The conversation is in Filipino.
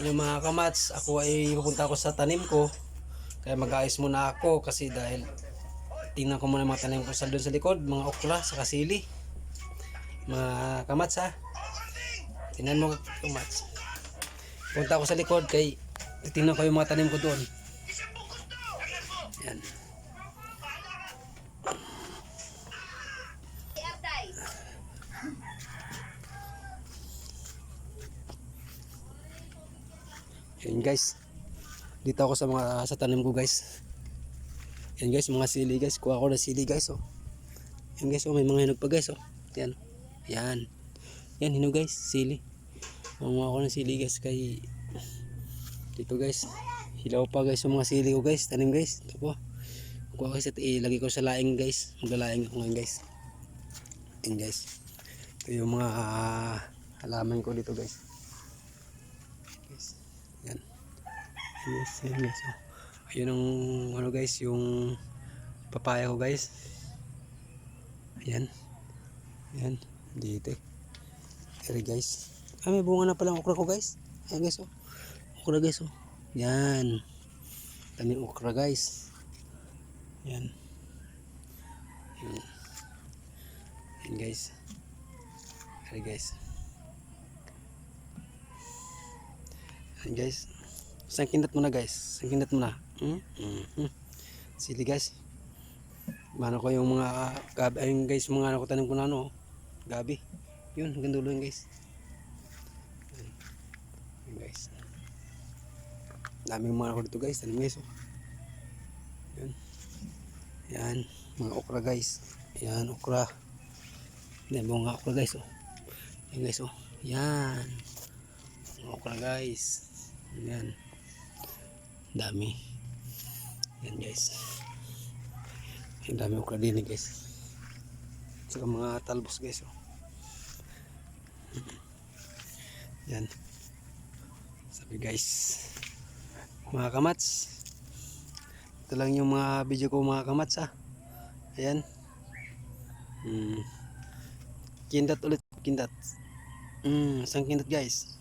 yung mga kamats, ako ay pupunta ako sa tanim ko. Kaya mag-aayos muna ako kasi dahil tingnan ko muna mga tanim ko sa doon sa likod, mga okra sa kasili. Mga kamats ha. Tingnan mo kamats. Punta ako sa likod kay tingnan ko yung mga tanim ko doon. Yan. Yan guys. Dito ako sa tanim ko guys. Yan guys, mga sili guys. Kuha ko na sili guys oh. Yan guys oh, may mga hinog pa guys oh. Yan. Yan. Yan hinog guys, sili. Manguha ko ng sili guys kay dito guys. Hilaw pa guys yung mga sili ko guys, tanim guys. Ito po. Kuha guys at ilagay ko sa laing guys. Maglalaing ako ngayon guys. Yan guys. Ito yung mga halaman ko dito guys. Guys. Yan. Yes, yan guys. Oh. Ayun ang ano guys, yung papaya ko guys. Ayan. Ayan. Dito. Here guys. May bunga na pala ang okra ko guys. Ayan guys oh. Okra guys oh. Yan. Daming okra guys. Yan. Yan. Yan guys. Here guys. Yan guys. Sangkindat muna guys. Sangkindat muna. Sili guys. Mano ko yung mga gabi ayun guys, mga ano ko tanim ko na ano. Gabi. Yun, hanggang dulo yun guys. Yun guys. Daming mga ako dito guys, tanim guys. Oh. Yun. Yan, mga okra guys. Yan, okra. Yan, mga okra guys. Oh. Yan guys. Oh. Yan. Mga okra guys. Yan. Dami. Yan guys. Yan dami okra din guys. Saka mga talbos guys. Oh. Yan. Sabi guys. Mga kamats. Ito lang yung mga video ko mga kamats ha. Ayan. Kindat ulit. Kindat. Isang kindat guys.